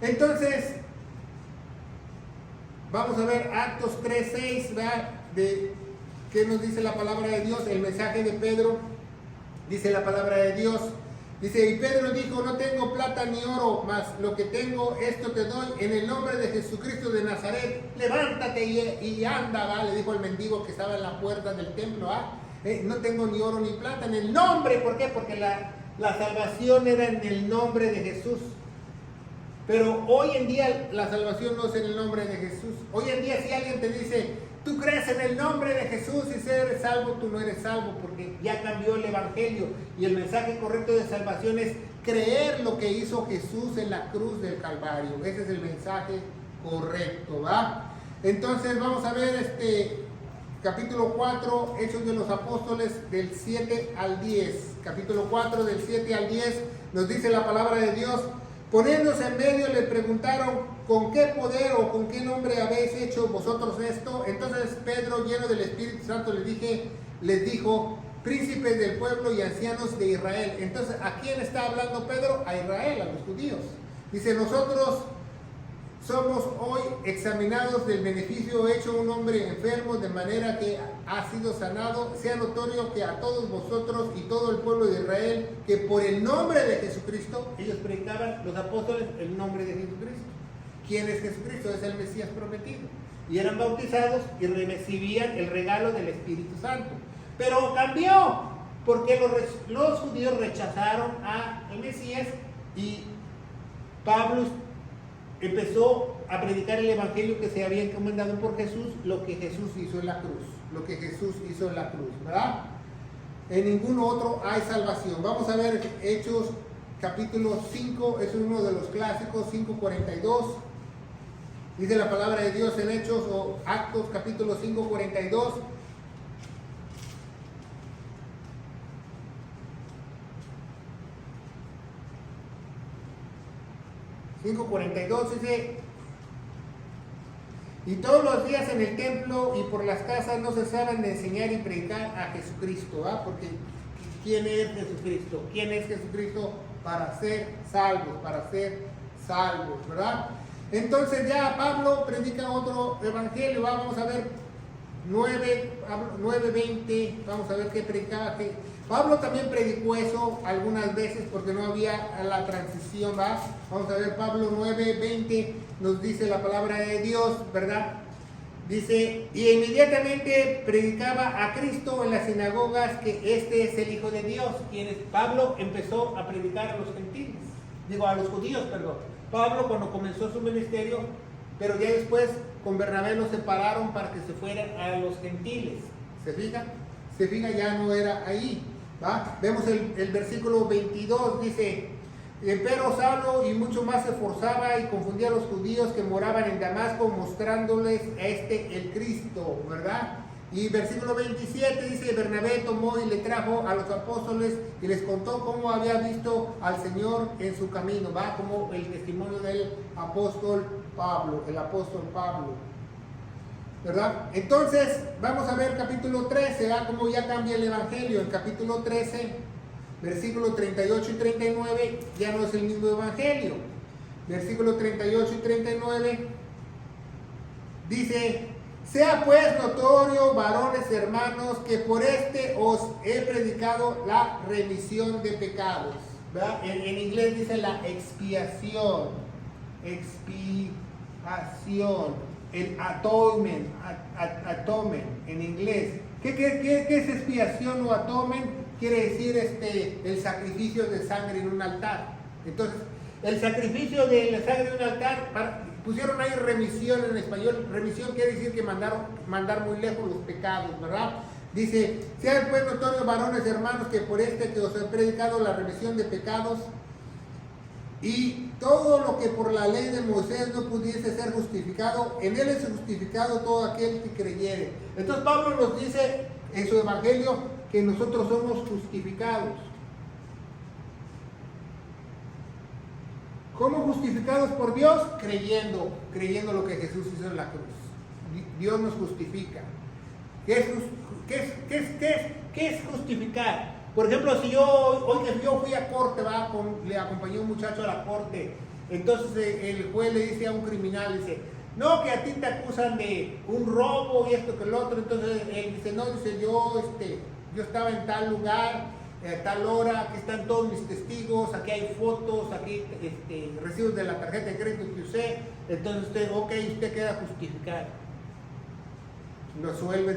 Entonces, vamos a ver Actos 3:6, de qué nos dice la palabra de Dios, el mensaje de Pedro. Dice la palabra de Dios, dice, y Pedro dijo, no tengo plata ni oro, mas lo que tengo, esto te doy, en el nombre de Jesucristo de Nazaret, levántate y anda, le dijo el mendigo que estaba en la puerta del templo, no tengo ni oro ni plata, en el nombre, ¿por qué? Porque la salvación era en el nombre de Jesús. Pero hoy en día la salvación no es en el nombre de Jesús. Hoy en día si alguien te dice, tú crees en el nombre de Jesús y si eres salvo, tú no eres salvo, porque ya cambió el evangelio. Y el mensaje correcto de salvación es creer lo que hizo Jesús en la cruz del Calvario. Ese es el mensaje correcto, ¿va? Entonces vamos a ver capítulo 4, Hechos de los Apóstoles, del 7 al 10. Capítulo 4, del 7 al 10, nos dice la palabra de Dios. Poniéndose en medio le preguntaron, ¿con qué poder o con qué nombre habéis hecho vosotros esto? Entonces Pedro, lleno del Espíritu Santo, les dijo, príncipes del pueblo y ancianos de Israel. Entonces, ¿a quién está hablando Pedro? A Israel, a los judíos. Dice, nosotros somos hoy examinados del beneficio hecho a un hombre enfermo, de manera que ha sido sanado. Sea notorio que a todos vosotros y todo el pueblo de Israel, que por el nombre de Jesucristo, ellos predicaban, los apóstoles, el nombre de Jesucristo. ¿Quién es Jesucristo? Es el Mesías prometido. Y eran bautizados y recibían el regalo del Espíritu Santo. Pero cambió, porque los judíos rechazaron al Mesías y Pablo empezó a predicar el evangelio que se había encomendado por Jesús, lo que Jesús hizo en la cruz, ¿verdad? En ningún otro hay salvación. Vamos a ver Hechos capítulo 5, es uno de los clásicos, 5:42. Dice la palabra de Dios en Hechos o Actos capítulo 5:42. Dice, y todos los días en el templo y por las casas no cesaban de enseñar y predicar a Jesucristo, porque ¿quién es Jesucristo? ¿Quién es Jesucristo? Para ser salvos, ¿verdad? Entonces ya Pablo predica otro evangelio, vamos a ver 9:20, vamos a ver qué predicaba. Pablo también predicó eso algunas veces porque no había la transición, ¿va? Vamos a ver Pablo 9:20, nos dice la palabra de Dios, ¿verdad? Dice, y inmediatamente predicaba a Cristo en las sinagogas que este es el Hijo de Dios. Pablo empezó a predicar a los gentiles, a los judíos, perdón. Pablo cuando comenzó su ministerio, pero ya después con Bernabé lo separaron para que se fueran a los gentiles. ¿Se fija? Ya no era ahí, ¿va? Vemos el versículo 22, dice, pero Saulo y mucho más se esforzaba y confundía a los judíos que moraban en Damasco, mostrándoles a el Cristo, ¿verdad? Y versículo 27 dice, Bernabé tomó y le trajo a los apóstoles y les contó cómo había visto al Señor en su camino, ¿va? Como el testimonio del apóstol Pablo, ¿verdad? Entonces, vamos a ver capítulo 13, ¿va? Cómo ya cambia el evangelio. En capítulo 13, versículos 38 y 39, ya no es el mismo evangelio. Versículos 38 y 39 Dice, sea pues notorio, varones hermanos, que por os he predicado la remisión de pecados. ¿Verdad? En inglés dice la expiación, el atonement, en inglés. ¿Qué es expiación o atonement? Quiere decir el sacrificio de sangre en un altar. Entonces, el sacrificio de la sangre en un altar, pusieron ahí remisión en español. Remisión quiere decir que mandar muy lejos los pecados, ¿verdad? Dice, sean pues notorios, varones hermanos, que por que os he predicado la remisión de pecados, y todo lo que por la ley de Moisés no pudiese ser justificado, en él es justificado todo aquel que creyere. Entonces Pablo nos dice en su evangelio que nosotros somos justificados. ¿Cómo justificados por Dios? Creyendo lo que Jesús hizo en la cruz. Dios nos justifica. ¿Qué es justificar? Por ejemplo, si hoy que yo fui a corte, le acompañé a un muchacho a la corte, entonces el juez le dice a un criminal, dice, no, que a ti te acusan de un robo y esto que el otro, entonces él dice, no, dice, yo estaba en tal lugar, a tal hora, aquí están todos mis testigos, aquí hay fotos, aquí recibos de la tarjeta de crédito que usé, entonces usted queda justificado. Nos suelve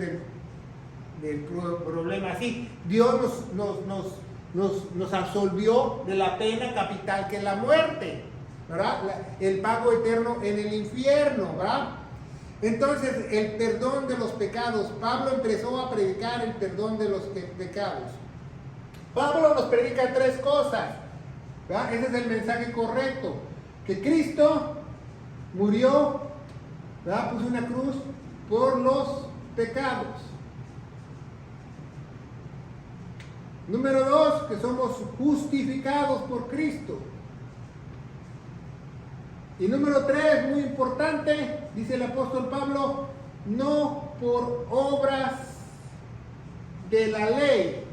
del problema así. Dios nos absolvió de la pena capital que es la muerte, ¿verdad? El pago eterno en el infierno, ¿verdad? Entonces, el perdón de los pecados. Pablo empezó a predicar el perdón de los pecados. Pablo nos predica tres cosas, ¿verdad? Ese es el mensaje correcto. Que Cristo murió, ¿verdad? Puso una cruz por los pecados. Número 2, que somos justificados por Cristo. Y número 3, muy importante, dice el apóstol Pablo, no por obras de la ley.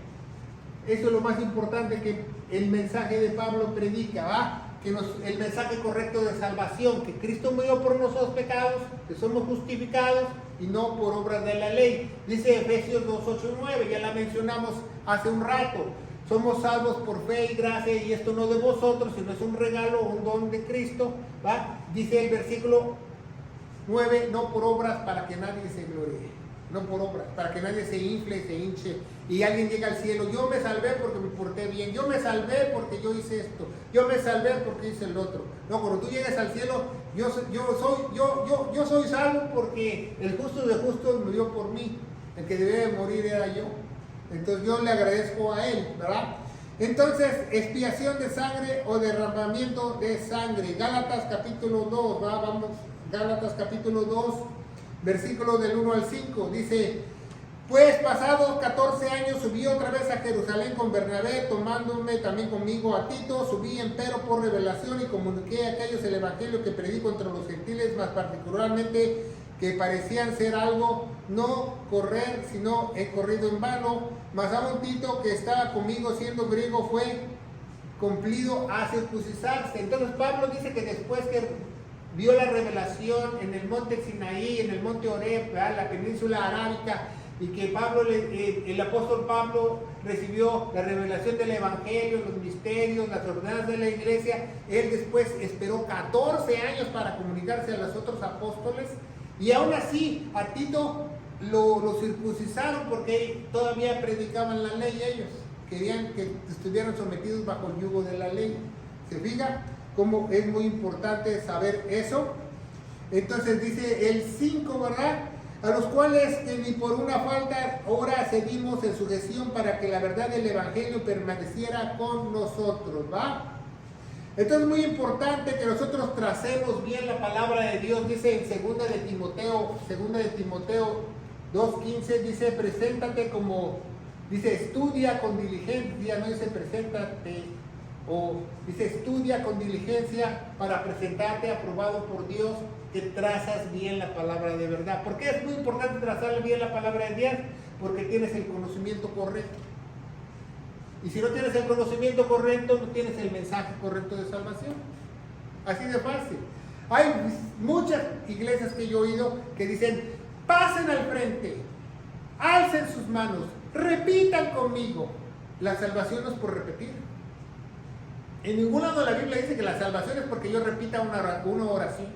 Eso es lo más importante que el mensaje de Pablo predica, ¿va? El mensaje correcto de salvación, que Cristo murió por nuestros pecados, que somos justificados y no por obras de la ley. Dice Efesios 2, 8 y 9, ya la mencionamos hace un rato. Somos salvos por fe y gracia, y esto no de vosotros, sino es un regalo, un don de Cristo, ¿va? Dice el versículo 9, no por obras para que nadie se gloríe. No por obras, para que nadie se infle y se hinche y alguien llegue al cielo. Yo me salvé porque me porté bien, yo me salvé porque yo hice esto, yo me salvé porque hice el otro. No, cuando tú llegues al cielo, yo soy salvo porque el justo de justos murió por mí, el que debía de morir era yo. Entonces yo le agradezco a él, ¿verdad? Entonces, expiación de sangre o derramamiento de sangre. Gálatas capítulo 2, ¿va? Vamos, Gálatas capítulo 2. Versículo del 1 al 5, dice, pues pasados 14 años subí otra vez a Jerusalén con Bernabé, tomándome también conmigo a Tito, subí empero por revelación y comuniqué a aquellos el evangelio que predico entre los gentiles, más particularmente que parecían ser algo, no correr, sino he corrido en vano, mas aún Tito, que estaba conmigo siendo griego, fue cumplido a circuncidarse. Entonces Pablo dice que después que vio la revelación en el monte Sinaí, en el monte Oreb, la península arábica, y que el apóstol Pablo recibió la revelación del evangelio, los misterios, las ordenanzas de la iglesia. Él después esperó 14 años para comunicarse a los otros apóstoles, y aún así a Tito lo circuncidaron porque todavía predicaban la ley ellos, querían que estuvieran sometidos bajo el yugo de la ley. ¿Se fija? Como es muy importante saber eso. Entonces dice el 5, ¿verdad? A los cuales que ni por una falta ahora seguimos en sujeción para que la verdad del evangelio permaneciera con nosotros, ¿va? Entonces es muy importante que nosotros tracemos bien la palabra de Dios. Dice en 2 de Timoteo 2:15, dice, preséntate como, dice, estudia con diligencia, no dice preséntate, o dice estudia con diligencia para presentarte aprobado por Dios, que trazas bien la palabra de verdad. ¿Por qué es muy importante trazar bien la palabra de Dios? Porque tienes el conocimiento correcto. Y si no tienes el conocimiento correcto, no tienes el mensaje correcto de salvación. Así de fácil. Hay muchas iglesias que yo he oído que dicen, pasen al frente, alcen sus manos, repitan conmigo. La salvación no es por repetir. En ningún lado de la Biblia dice que la salvación es porque yo repita una oración.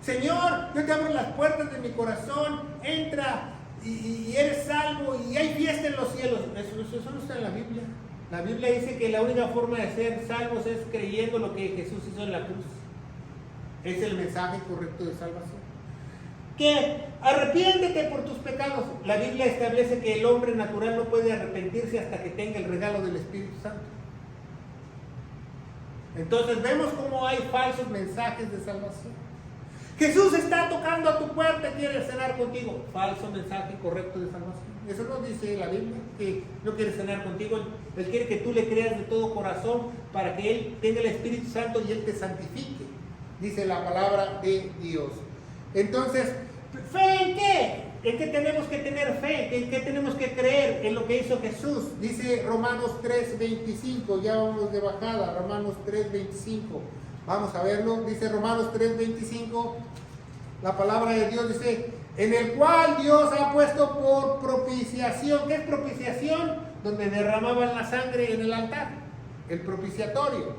Señor, yo te abro las puertas de mi corazón, entra y eres salvo y hay fiesta en los cielos. Eso no está en la Biblia. La Biblia dice que la única forma de ser salvos es creyendo lo que Jesús hizo en la cruz. Es el mensaje correcto de salvación. Que arrepiéntete por tus pecados. La Biblia establece que el hombre natural no puede arrepentirse hasta que tenga el regalo del Espíritu Santo. Entonces vemos cómo hay falsos mensajes de salvación. Jesús está tocando a tu puerta y quiere cenar contigo. Falso mensaje correcto de salvación. Eso no dice la Biblia, que no quiere cenar contigo. Él quiere que tú le creas de todo corazón para que Él tenga el Espíritu Santo y Él te santifique. Dice la palabra de Dios. Entonces, ¿fe en qué? ¿En qué tenemos que tener fe? ¿En qué tenemos que creer? En lo que hizo Jesús. Dice Romanos 3:25, ya vamos de bajada, Romanos 3:25. Vamos a verlo, dice Romanos 3:25, la palabra de Dios dice, en el cual Dios ha puesto por propiciación. ¿Qué es propiciación? Donde derramaban la sangre en el altar, el propiciatorio.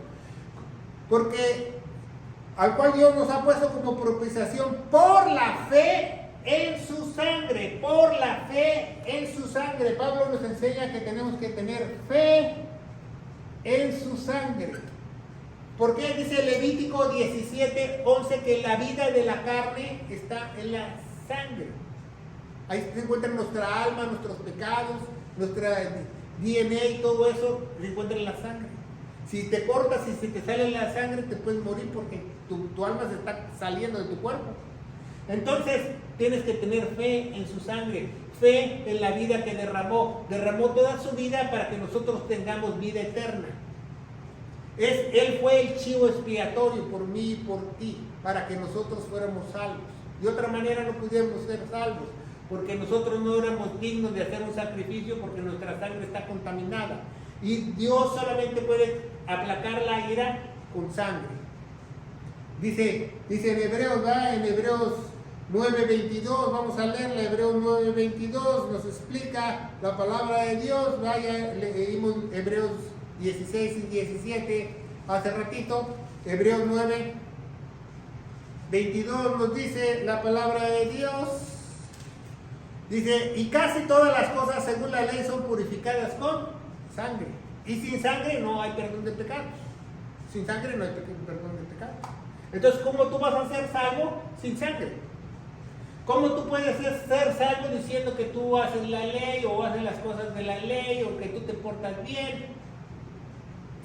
Porque al cual Dios nos ha puesto como propiciación por la fe en su sangre, por la fe en su sangre. Pablo nos enseña que tenemos que tener fe en su sangre. ¿Por qué dice Levítico 17:11 que la vida de la carne está en la sangre? Ahí se encuentra nuestra alma, nuestros pecados, nuestra DNA y todo eso se encuentra en la sangre. Si te cortas y si te sale la sangre te puedes morir porque tu alma se está saliendo de tu cuerpo. Entonces tienes que tener fe en su sangre, fe en la vida que derramó toda su vida para que nosotros tengamos vida eterna. Él fue el chivo expiatorio por mí y por ti, para que nosotros fuéramos salvos. De otra manera no pudiéramos ser salvos, porque nosotros no éramos dignos de hacer un sacrificio porque nuestra sangre está contaminada. Y Dios solamente puede aplacar la ira con sangre. Dice en Hebreos, ¿verdad? En Hebreos 9:22, vamos a leerla. Hebreos 9:22 nos explica la palabra de Dios. Vaya, leímos Hebreos 16 y 17 hace ratito. Hebreos 9:22 nos dice la palabra de Dios. Dice, y casi todas las cosas según la ley son purificadas con sangre. Y sin sangre no hay perdón de pecados. Sin sangre no hay perdón de pecados. Entonces, ¿cómo tú vas a ser salvo sin sangre? ¿Cómo tú puedes ser salvo diciendo que tú haces la ley o haces las cosas de la ley o que tú te portas bien?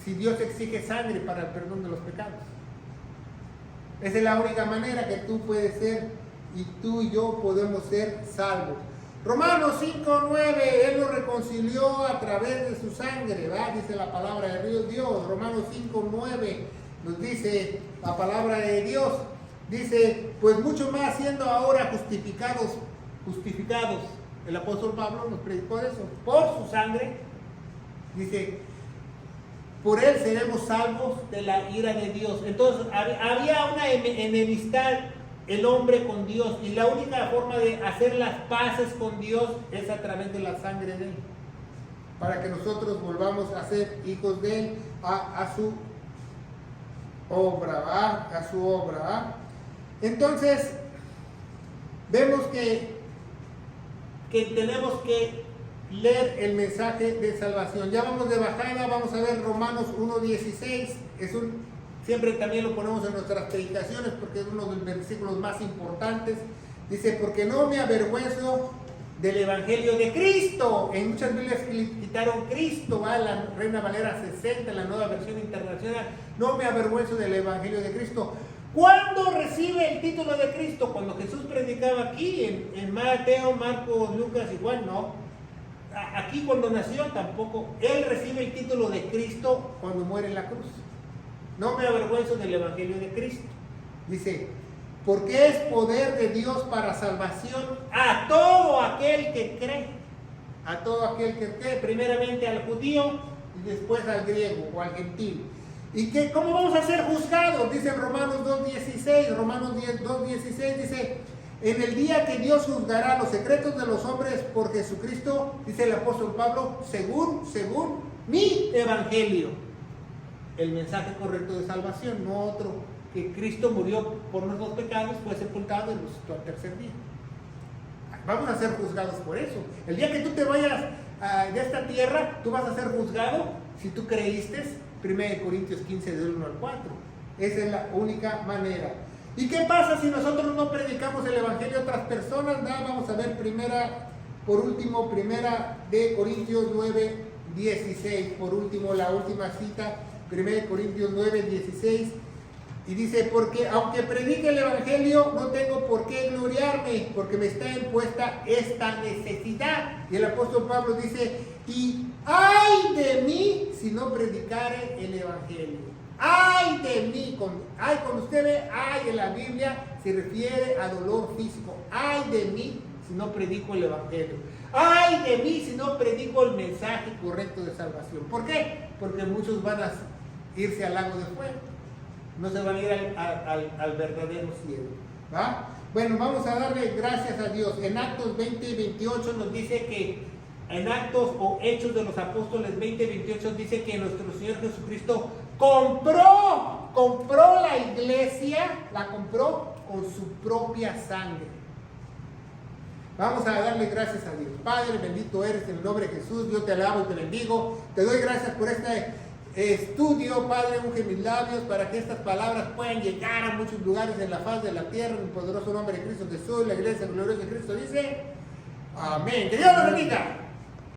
Si Dios exige sangre para el perdón de los pecados. Esa es la única manera que tú puedes ser y tú y yo podemos ser salvos. Romanos 5:9, Él nos reconcilió a través de su sangre, ¿verdad? Dice la palabra de Dios. Romanos 5:9 nos dice la palabra de Dios. Dice, pues mucho más siendo ahora justificados. El apóstol Pablo nos predicó eso. Por su sangre, dice, por Él seremos salvos de la ira de Dios. Entonces, había una enemistad el hombre con Dios, y la única forma de hacer las paces con Dios es a través de la sangre de Él, para que nosotros volvamos a ser hijos de Él, a su obra, ¿va? A su obra, ¿va? Entonces vemos que tenemos que leer el mensaje de salvación. Ya vamos de bajada, vamos a ver Romanos 1:16. Siempre también lo ponemos en nuestras predicaciones porque es uno de los versículos más importantes. Dice, porque no me avergüenzo del Evangelio de Cristo. En muchas Biblias quitaron Cristo, ¿va? La Reina Valera 60, la Nueva Versión Internacional. No me avergüenzo del Evangelio de Cristo. ¿Cuándo recibe el título de Cristo? Cuando Jesús predicaba aquí, en Mateo, Marcos, Lucas y Juan, no. Aquí cuando nació tampoco. Él recibe el título de Cristo cuando muere en la cruz. No me avergüenzo del Evangelio de Cristo. Dice, porque es poder de Dios para salvación a todo aquel que cree. A todo aquel que cree, primeramente al judío y después al griego o al gentil. ¿Y cómo vamos a ser juzgados? Dice Romanos 2.16, Romanos 2.16 dice, en el día que Dios juzgará los secretos de los hombres por Jesucristo, dice el apóstol Pablo, según mi evangelio, el mensaje correcto de salvación, no otro, que Cristo murió por nuestros pecados, fue sepultado y resucitó al tercer día. Vamos a ser juzgados por eso. El día que tú te vayas de esta tierra, tú vas a ser juzgado si tú creíste 1 Corintios 15, del 1 al 4. Esa es la única manera. ¿Y qué pasa si nosotros no predicamos el evangelio a otras personas? Vamos a ver primera de Corintios 9, 16. Por último, la última cita, 1 Corintios 9, 16. Y dice, porque aunque predique el evangelio, no tengo por qué gloriarme, porque me está impuesta esta necesidad. Y el apóstol Pablo dice, y ay de mí si no predicare el evangelio. Ay de mí, cuando usted ve ay en la Biblia, se refiere a dolor físico. Ay de mí si no predico el evangelio. Ay de mí si no predico el mensaje correcto de salvación. ¿Por qué? Porque muchos van a irse al lago de fuego. No se van a ir al verdadero cielo. ¿Va? Bueno, vamos a darle gracias a Dios. En Actos 20 y 28 nos dice que, en Actos o Hechos de los Apóstoles 20 y 28 dice que nuestro Señor Jesucristo compró la iglesia, la compró con su propia sangre. Vamos a darle gracias a Dios. Padre, bendito eres en el nombre de Jesús. Yo te alabo y te bendigo. Te doy gracias por este estudio, Padre, unge mis labios para que estas palabras puedan llegar a muchos lugares en la faz de la tierra, en el poderoso nombre de Cristo Jesús. La iglesia gloriosa de Cristo dice, amén. Que Dios los bendiga.